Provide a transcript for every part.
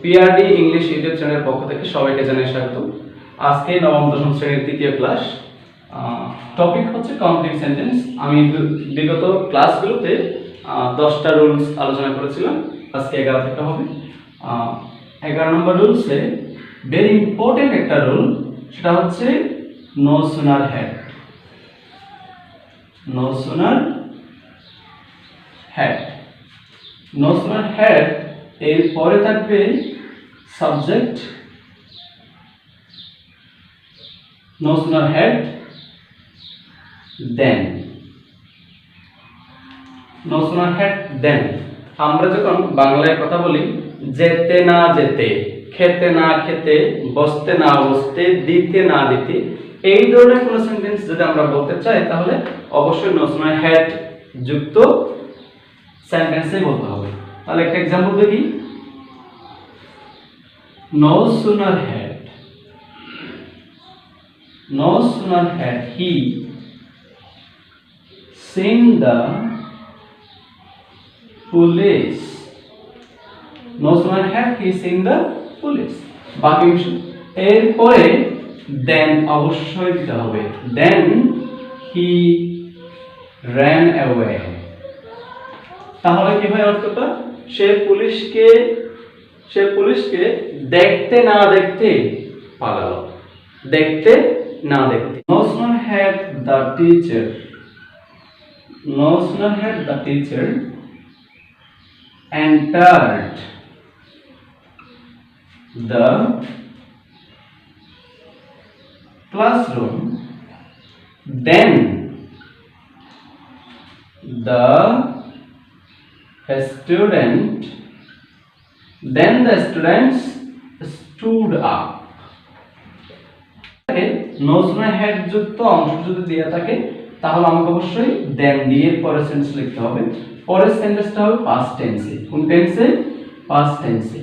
PRD English YouTube চ্যানেলের পক্ষ থেকে সবাইকে জানাই স্বাগত। আজকে নবম দশম শ্রেণীর তৃতীয় ক্লাস। টপিক হচ্ছে কমপ্লিট সেন্টেন্স। আমি বিগত ক্লাসগুলোতে 10টা রুলস আলোচনা করেছিলাম, আজকে 11 থেকে হবে। 11 নম্বর রুলসে ভেরি ইম্পর্টেন্ট একটা রুল, সেটা হচ্ছে no sooner had. No sooner had, no sooner had এর পরে থাকবে subject, no sooner had then, no sooner had then. আমরা যখন বাংলায় কথা বলি যেতে না যেতে, খেতে না খেতে, বসতে না বসতে, দিতে না দিতে, এই ধরনের কোনো সেন্টেন্স যদি আমরা বলতে চাই তাহলে অবশ্যই নো সুনার হ্যাড যুক্ত সেন্টেন্সই বলতে হবে। তাহলে একটা এক্সাম্পল দেখি। No sooner had he seen the police. No sooner had he seen the police. বাকি এরপরে then অবশ্যই দিতে হবে। Then he ran away. তাহলে কি হয় অর্থটা? সে পুলিশকে দেখতে না দেখতে পালালো। দেখতে না দেখতে। No sooner had the teacher entered the classroom then the students stood up. No sooner had যুক্ত অংশ যদি দেয়া থাকে তাহলে আমাকে অবশ্যই দেন দিয়ে পরের সেন্টেন্স লিখতে হবে। পরের সেন্টেন্সটা হবে পাস্ট টেন্সে। কোন টেন্সে? পাস্ট টেন্সে।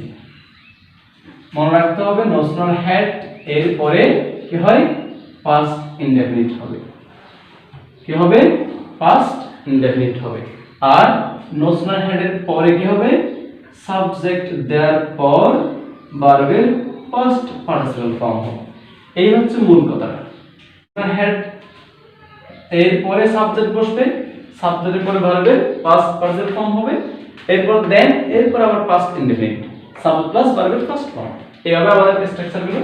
মনে রাখতে হবে নো সুনার হেড এর পরে কি হয়? পাস্ট ইনডেফিনিট হবে। কি হবে? পাস্ট ইনডেফিনিট হবে। আর নো সুনার হেড এর পরে কি হবে? সাবজেক্ট দেওয়ার পর ভার্বের ফার্স্ট পার্টিসিপল ফর্ম হবে। এই হচ্ছে মূল কথাটা। হেড এর পরে সাবজেক্ট বসবে, সাবজেক্টের পরে ভার্বের পাস্ট পার্টিসিপল ফর্ম হবে, এরপর দেন, এরপর আবার পাস্ট ইনডেফিনিট, সাবজেক্ট প্লাস ভার্বের ফার্স্ট ফর্ম। এইভাবে আমাদের স্ট্রাকচারগুলো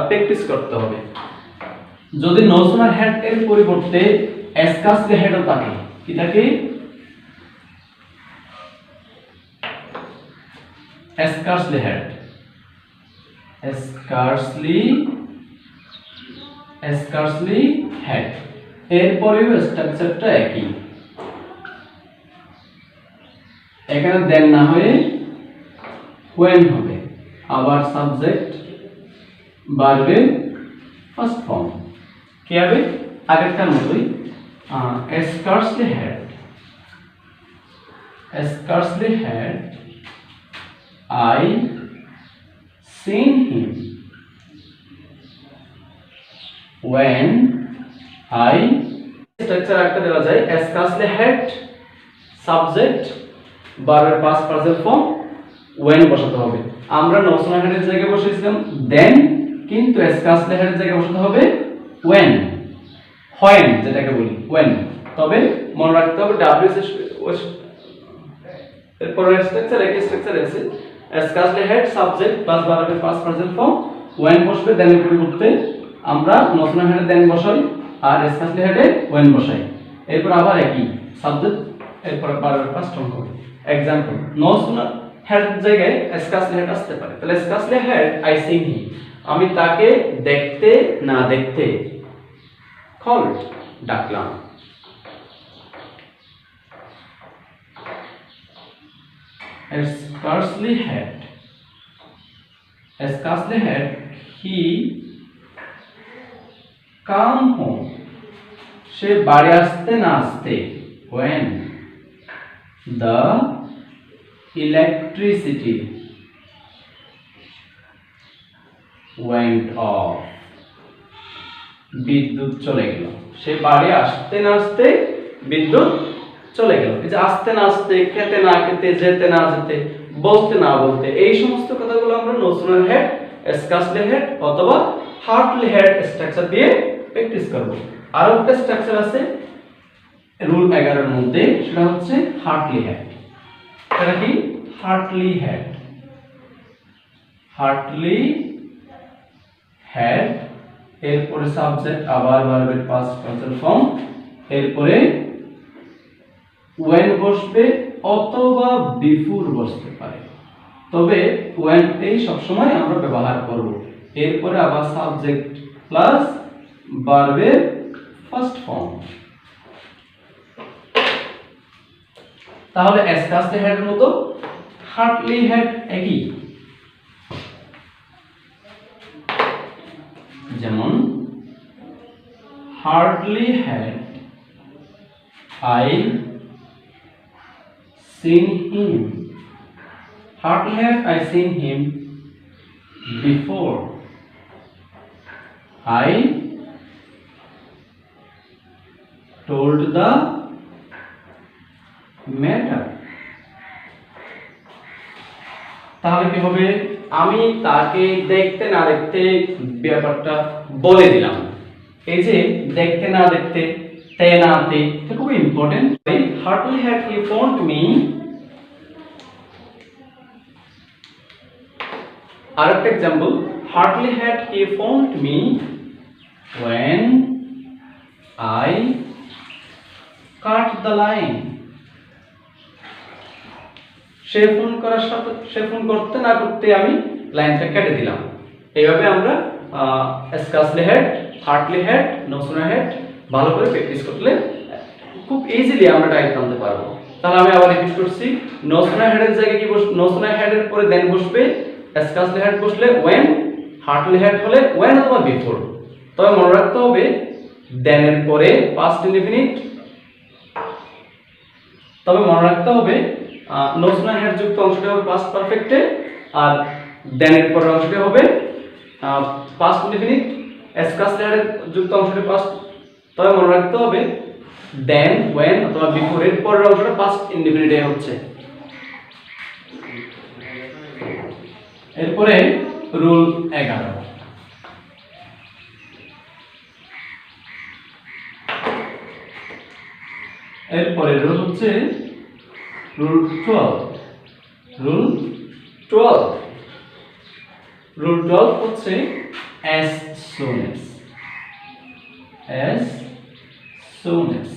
প্র্যাকটিস করতে হবে। যদি নো সুনার হেড এর পরিবর্তে এসকাসলি হেডও থাকে, কি থাকে? scarcely had এরপরেও স্ট্রাকচারটা একই। এখানে দেন না হয়ে when হবে, আবার সাবজেক্ট ভার্বের ফার্স্ট ফর্ম। কি হবে? আগেরটার মতোই scarcely had I seen him when I structure একটা দেওয়া যায় scarcely had সাবজেক্ট ভার্বের পাস্ট পার্টিসিপল ফর্ম when বসাতে হবে। আমরা নো সুনার হেড এর জায়গায় বসিয়েছিলাম then, কিন্তু scarcely had এর জায়গায় বসাতে হবে when যেটাকে বলি when। তবে মনে রাখতে হবে WS এরপর স্ট্রাকচার একই স্ট্রাকচার আছে। scarcely had সাবজেক্ট প্লাস ভার্বের পাস্ট পার্টিসিপল ফর্ম when বসবে, দেন এর পরিবর্তে আমরা নো সুনার হেড এ দেন বসাই আর scarcely had এ when বসাই। এরপর আবার একই সাবজেক্ট, এরপর ভার্বের পাস্ট ফর্ম হবে। एग्जांपल নো সুনার হেড জায়গায় scarcely had আসতে পারে। তাহলে scarcely had I seen him, আমি তাকে দেখতে না দেখতে called ডাকলাম। scarcely had he come home, সে বাড়ি আসতে না আসতে when the electricity went off, বিদ্যুৎ চলে গেল। সে বাড়ি আসতে না আসতে বিদ্যুৎ চলে গেল। এই যে আসতে না আসতে, খেতে না খেতে, যেতে না যেতে, বলতে না বলতে, এই সমস্ত কথাগুলো আমরা no sooner had, scarcely had অথবা হার্ডলি হ্যাড স্ট্রাকচার দিয়ে প্র্যাকটিস করব। আরো একটা স্ট্রাকচার আছে রুল 11 এর মধ্যে, সেটা হচ্ছে হার্ডলি হ্যাড। এটা কি? Hardly had. হার্ডলি হ্যাড, এরপরে সাবজেক্ট আবার ভার্বের পাস্ট পারসন ফর্ম, এরপরে when বসবে অথবা বিফোর বসতে পারে, তবে when এই সব সময় আমরা ব্যবহার করব। এরপরে আবার সাবজেক্ট প্লাস ভার্বের ফার্স্ট ফর্ম। তাহলে স্কার্সলি হ্যাড এর মতো হার্ডলি হ্যাড একই, যেমন hardly had I seen him, hardly had I seen him before I told the matter। তাহলে কি হবে? আমি তাকে দেখতে না দেখতে ব্যাপারটা বলে দিলাম। এই যে দেখতে না দেখতে, তে না তে, এটা খুব important. hardly had he phoned me, আরেকটা example, hardly had he phoned me when I cut the line। Say phone করার সাথে, সে ফোন করতে না করতে আমি লাইনটা কেটে দিলাম। এইভাবে আমরা scarcely had, hardly had, no sooner had ভালো করে প্র্যাকটিস করলে খুব ইজিলি আমরা টাইপ আনতে পারবো। তাহলে আমি আবার রিপিট করছি, নো সুনার হ্যাডের জায়গায় কি বসবে? নো সুনার হ্যাডের পরে দেন বসবে, স্কার্সলি হ্যাড বসলে when, হার্ডলি হ্যাড হলে when অথবা বিফোর। তবে মনে রাখতে হবে দেনের পরে পাস্ট ইনডিফিনিট, তবে মনে রাখতে হবে নো সুনার হ্যাড যুক্ত অংশটি হবে পাস্ট পারফেক্টে, আর দেনের পরের অংশটি হবে পাস্ট ইনডিফিনিট, স্কার্সলি হ্যাডের যুক্ত অংশটি পাস্ট। তবে মনে রাখতে হবে দেন, when অথবা বিফোর এর পরের অংশটা পাস্ট ইনডিফিনিটে হচ্ছে। এরপরে রুল 11, এরপরে রুল হচ্ছে রুল 12। রুল 12, রুল 12 হচ্ছে as soon as, as soon as,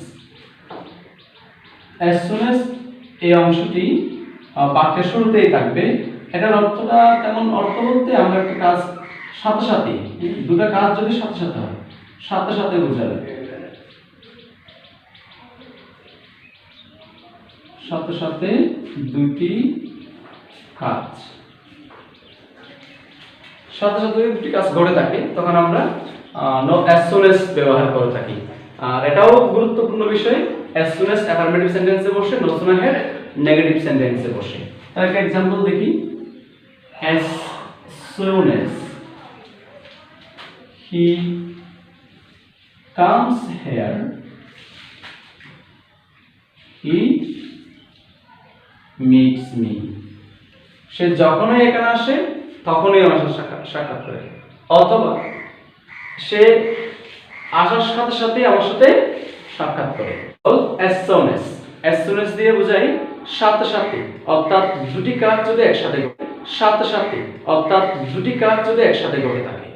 as soon as এই অংশটি বাক্যের শুরুতেই থাকবে। এটার অর্থটা তেমন অর্থ বলতে আমরা একটা কাজ সাথে সাথে, দুটো কাজ যদি সাথে সাথে হয়, সাথে সাথে বোঝাবে, সাথে সাথে দুটি কাজ, সাথে সাথে দুটি কাজ ঘটে থাকে, তখন আমরা নো as soon as ব্যবহার করে থাকি। আর এটাও গুরুত্বপূর্ণ বিষয়, as soon as অ্যাফার্মেটিভ সেন্টেন্সে বসে, নো সুনার হ্যাড নেগেটিভ সেন্টেন্সে বসে। তার একটা एग्जांपल দেখি, as soon as he comes here he meets me। সে যখনই এখানে আসে তখনই আমার সাথে সাক্ষাৎ করে, অথবা সে আসার সাথে সাথে আমার সাথে সাক্ষাৎ করে। as soon as দিয়ে বোঝাই সাথে সাথে, অর্থাৎ দুটি কাজ যদি একসাথে ঘটে, সাথে সাথে অর্থাৎ দুটি কাজ যদি একসাথে ঘটে থাকে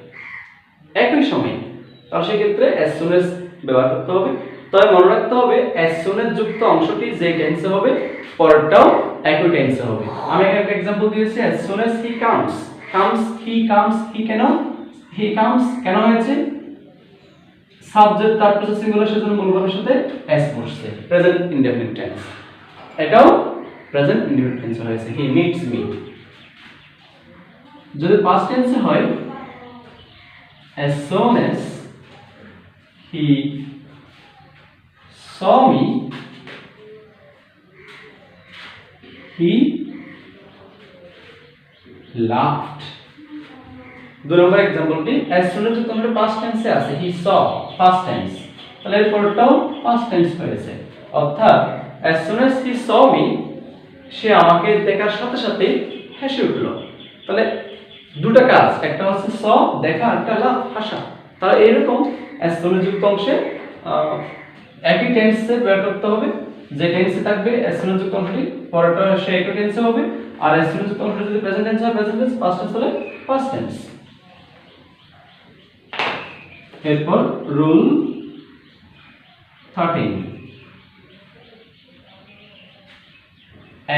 একই সময়ে, তাহলে সেই ক্ষেত্রে as soon as ব্যবহার করতে হবে। তবে মনে রাখতে হবে as soon as যুক্ত অংশটি যে টেন্সে হবে পরেরটাও একই টেন্সে হবে। আমি এখানে একটা एग्जांपल দিয়েছি, as soon as he comes, he কেন হয়েছে? সাবজেক্ট তার প্লাস সিঙ্গুলার, সেজন্য মূল ভার্বের সাথে s বসছে, প্রেজেন্ট ইনডেফিনিট টেন্স। এটাও প্রেজেন্ট ইনডেফিনিট টেন্স হয়েছে, he meets me। যদি পাস্ট টেন্সে হয় as soon as he saw me he laughed। দুই নম্বর एग्जांपलটি as soon as তোমাদের পাস্ট টেন্সে আছে, he saw পাস্ট টেন্স, তাহলে এর পরেরটাও পাস্ট টেন্স হয়েছে, অর্থাৎ as soon as he saw me সে আমাকে দেখার সাথে সাথে হেসে উঠল। তাহলে দুটো কাজ, একটা হচ্ছে স দেখা, একটা হলো হাসা। তাহলে এরকম এস যুক্ত অংশে একই টেন্সে বের করতে হবে। যে টেন্সে থাকবে এস যুক্ত অংশটি পরেরটা সে একই টেন্সে হবে, আর এস যুক্ত অংশটি যদি প্রেজেন্ট টেন্স হয় প্রেজেন্ট টেন্স, পাস্ট টেন্স হলে পাস্ট টেন্স। এরপর রুল 13,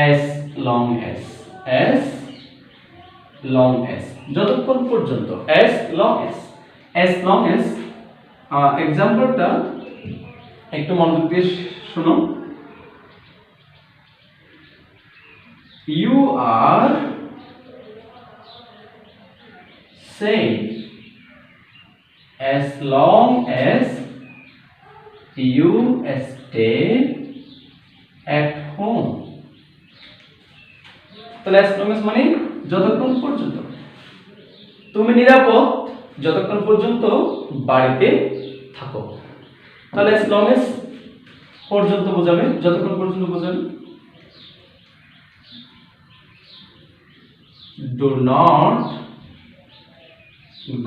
as long as যতক্ষণ পর্যন্ত, as long as এক্সাম্পলটা একটু মনোযোগ দিয়ে শুনো। You are safe as long as you stay at home. তাহলে as long as মানে যতক্ষণ পর্যন্ত তুমি নিরাপদ, যতক্ষণ পর্যন্ত বাড়িতে থাকো। তাহলে as long as পর্যন্ত বোঝাবে, যতক্ষণ পর্যন্ত বোঝাবে। Do not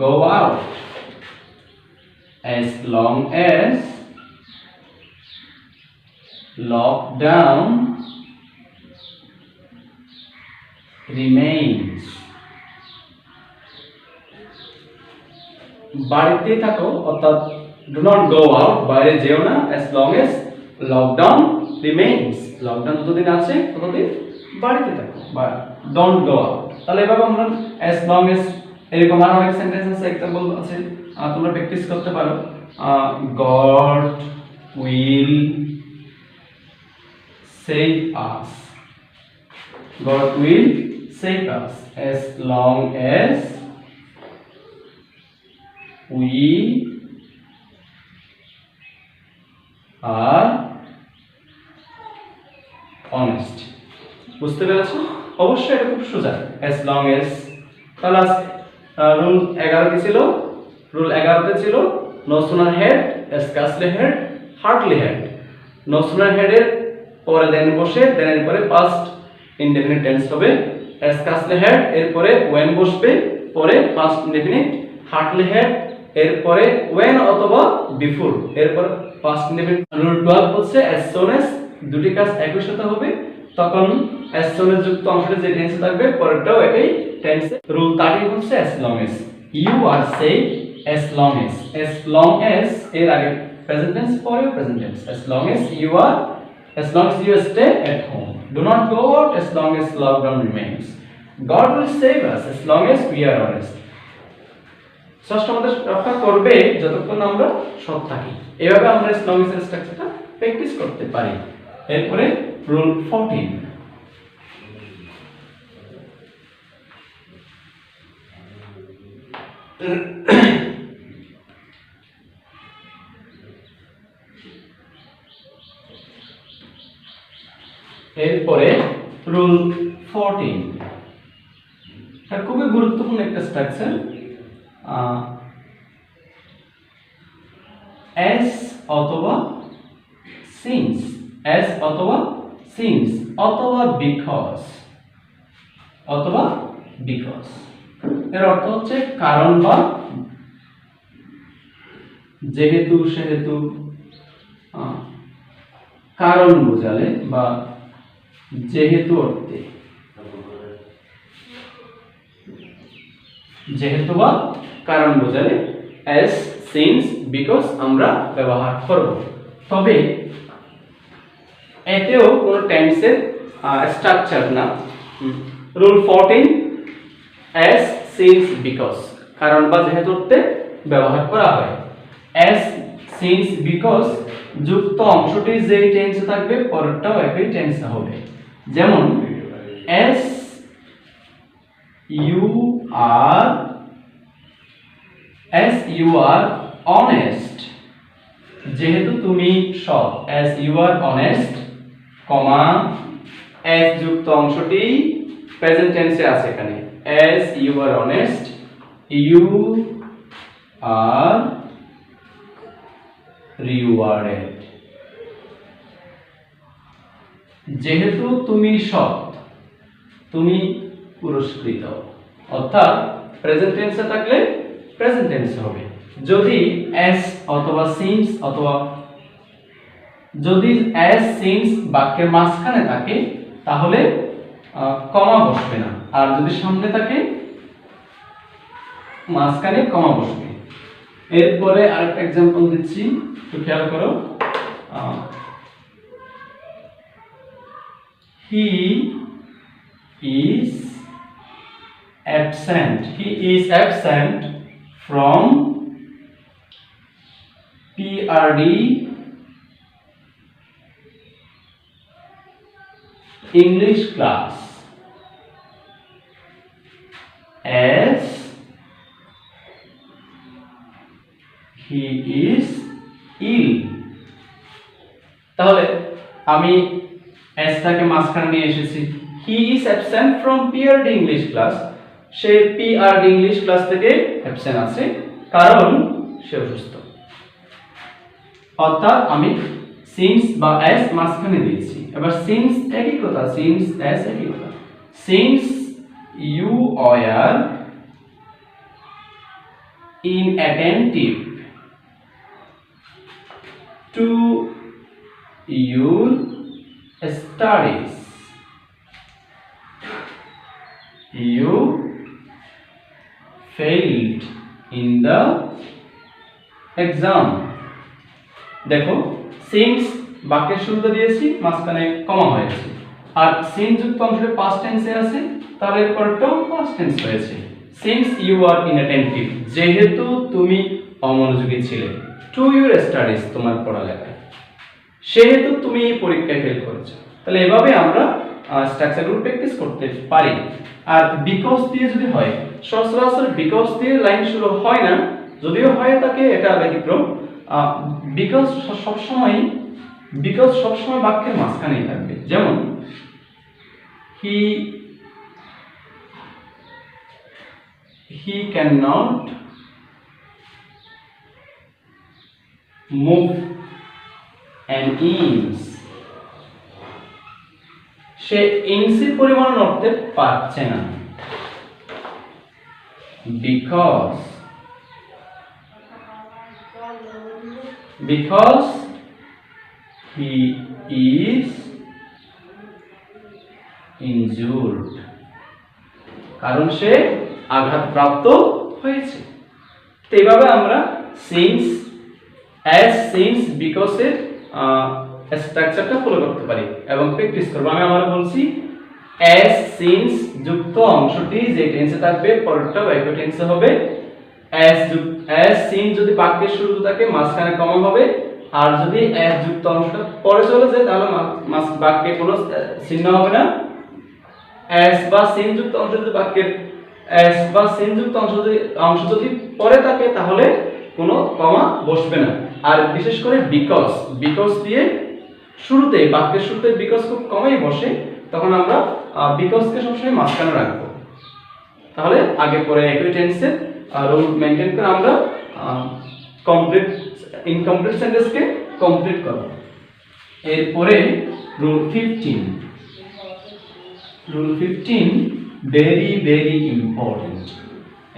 go out as long as lockdown remains. বাড়িতে থাকো অর্থাৎ do not go out, বাইরে যেও না, as long as lockdown remains, lockdown যতদিন আছে ততদিন বাড়িতে থাকো, বা don't go out। তাহলে এভাবে আমরা as long as এরকম আরো অনেক সেন্টেন্স আছে, এক্সাম্পল আছে, তোমরা প্র্যাকটিস করতে পারো। God will save us, God will save us as long as we are honest। বুঝতে পেরেছো? অবশ্যই এটা খুব সোজা, as long as। তাহলে রুল 11 কি ছিল? রুল 11 তে ছিল no sooner had, scarcely had, hardly had। no sooner had এর পরে দেন বসে, দেন এর পরে past indefinite tense হবে। scarcely had এর পরে when বসবে, পরে past indefinite। hardly had এর পরে when অথবা before এর পরে past indefinite। রুল 12 হচ্ছে as soon as, দুটি কাজ একই সাথে হবে, তখন as soon as যুক্ত অংশটি যে টেন্সে থাকবে পরেরটাও একই টেন্সে। রুল 13 হচ্ছে as long as you are safe as long as এর আগে প্রেজেন্ট টেন্স, পরে present tense. as long as you stay at home, do not go out as long as lockdown remains, God will save us as long as we are honest। ষষ্ঠ আমাদের রক্ষা করবে যতক্ষণ আমরা সৎ থাকি। এভাবে আমরা as long as এর স্ট্রাকচারটা প্র্যাকটিস করতে পারি। এরপরে রুল 14, এরপরে রুল 14, এটা খুবই গুরুত্বপূর্ণ একটা স্ট্রাকচার। as অথবা since, as অথবা since অথবা because, এর অর্থ হচ্ছে কারণ বা যেহেতু, সেহেতু, কারণ বোঝালে বা যেহেতু অর্থে, যেহেতু বা কারণ বোঝালে as, since, because আমরা ব্যবহার করব। তবে এতেও কোনো টেন্সের স্ট্রাকচার না। রুল 14 as, since, because কারণ বা যেহেতু অর্থে ব্যবহার করা হয়। as, since, because যুক্ত অংশটি যেই টেন্সে থাকবে পরেরটাও একই টেন্সে হবে। যেমন as you are honest, যেহেতু তুমি সৎ, as you are honest, comma as যুক্ত অংশটি প্রেজেন্ট টেন্সে আছে এখানে, as you are honest, you are rewarded, যেহেতু তুমি সৎ তুমি পুরস্কৃত, অর্থাৎ প্রেজেন্ট টেন্সে থাকলে প্রেজেন্ট টেন্স হবে। যদি এস অথবা সিন্স অথবা যদি এস সিন্স বাক্যের মাঝখানে থাকে তাহলে কমা বসবে না, আর যদি সামনে থাকে মাঝখানে কমা বসবে। এরপরে আরেকটা एग्जांपल দিচ্ছি, একটু খেয়াল করো। হি is absent from PRD English class as he is ill। তাহলে আমি এস টাকে মাঝখানে নিয়ে এসেছি। He is absent from PRD English class, say PRD English class থেকে অ্যাবসেন্ট আছে কারণ সে অসুস্থ। অর্থাৎ আমি সিন্স বা এস মাঝখানে দিয়েছি। এবার সিন্স একই কথা, সিন্স এস একই কথা। Since you are inattentive to your studies, you failed in the exam। দেখো সিন্স বাক্যের শুরুতে দিয়েছি, মাঝখানে কমা হয়েছে, আর সিন্স যুক্ত অংশে পাস্ট টেন্সে আছে, তার এরপরটাও পাস্ট টেন্স হয়েছে। সিন্স ইউ আর ইনঅ্যাটেন্টিভ, যেহেতু তুমি অমনোযোগী ছিলে, টু ইউর স্টাডিজ তোমার পড়ালেখায়, সেহেতু তুমি পরীক্ষায় ফেল করেছো। তাহলে এভাবে আমরা স্ট্রাকচারগুলো প্র্যাকটিস করতে পারি। আর বিকজ দিয়ে যদি হয়, সচরাচর বিকজ দিয়ে লাইন শুরু হয় না, যদিও হয় থাকে এটা ব্যতিক্রম। বিকজ সবসময় বাক্যের মাঝখানেই থাকবে। যেমন he cannot move an inch, সে ইঞ্চি পরিমাণ নড়তে পারছে না। because he is injured, কারণ সে আঘাতপ্রাপ্ত হয়েছে। তো এইভাবে আমরা সিন্স অ্যাজ সিন্স বিকজ এর স্ট্রাকচারটা ফলো করতে পারি এবং প্র্যাকটিস করব। আমি আবার বলছি, অ্যাজ সিন্স যুক্ত অংশটি যে টেন্সে থাকবে পরেরটাও একই টেন্সে হবে। অ্যাজ সিন্স যদি বাক্যের শুরুতে থাকে মাঝখানে কমা হবে, আর যদি অ্যাজ যুক্ত অংশটা পরে চলে যায় তাহলে বাক্যে কোনো চিহ্ন হবে না। অ্যাজ বা সিন যুক্ত অংশ যদি বাক্যের অ্যাজ বা সিন যুক্ত অংশ যদি পরে থাকে তাহলে কোনো কমা বসবে না। আর বিশেষ করে বিকজ দিয়ে শুরুতে বাক্যের শুরুতে বিকজ খুব কমই বসে, তখন আমরা বিকজকে সবসময় মাঝখানে রাখবো। তাহলে আগে পরে একই টেন্সের রুল মেইনটেইন করে আমরা ইনকমপ্লিট সেন্টেন্সকে কমপ্লিট করব। এরপরে রুল 15 ভেরি ভেরি ইম্পর্টেন্ট।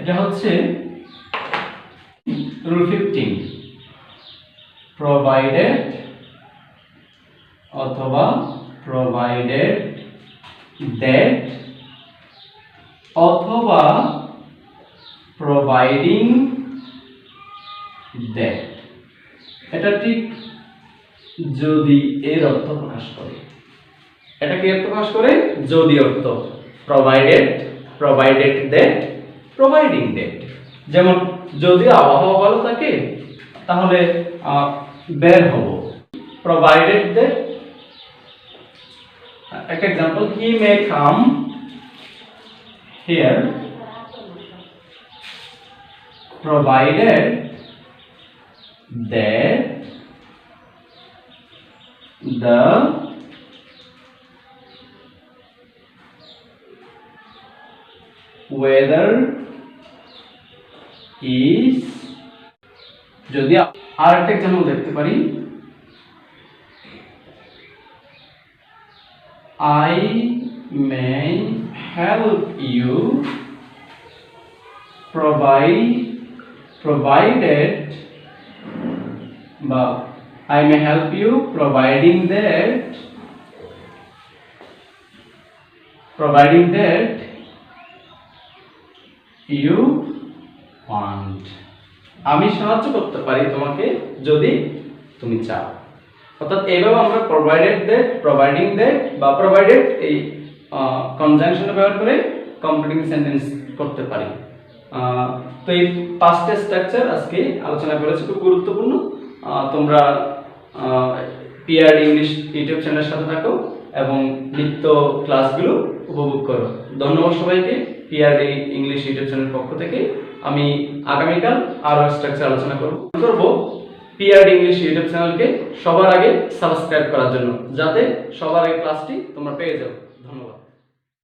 এটা হচ্ছে রুল 15, প্রোভাইডেড অথবা প্রোভাইডেড দ্যাট অথবা প্রোভাইডিং দ্যাট। এটা ঠিক যদি এর অর্থ প্রকাশ করে। এটা কি অর্থ প্রকাশ করে? যদি অর্থ, প্রোভাইডেড দ্যাট, প্রোভাইডিং দ্যাট। যেমন যদি আবহাওয়া ভালো থাকে তাহলে বের হব, প্রোভাইডেড দ্যাট। একটা example, he may come here provided that the weather is, যদি আরেকটা एग्जांपल দেখতে পারি, I may help you provided বা I may help you providing that you want. আমি সাহায্য করতে পারি তোমাকে যদি তুমি চাও। অর্থাৎ এইভাবে আমরা প্রোভাইডিং দ্যাট বা প্রোভাইডেড এই কনজাংশন ব্যবহার করে কমপ্লিটিং সেন্টেন্স করতে পারি। তো এই পাঁচটা স্ট্রাকচার আজকে আলোচনা করেছি, খুব গুরুত্বপূর্ণ। তোমরা পিআর ইংলিশ ইউটিউব চ্যানেলের সাথে থাকো এবং নিত্য ক্লাসগুলো উপভোগ করো। ধন্যবাদ সবাইকে। পিআর ইংলিশ ইউটিউব চ্যানেলের পক্ষ থেকে আমি আগামীকাল আরও স্ট্রাকচার আলোচনা করব। পিআর ইংলিশ ইউটিউব চ্যানেলকে সবার আগে সাবস্ক্রাইব করার জন্য, যাতে সবার আগে ক্লাসটি তোমরা পেয়ে যাও।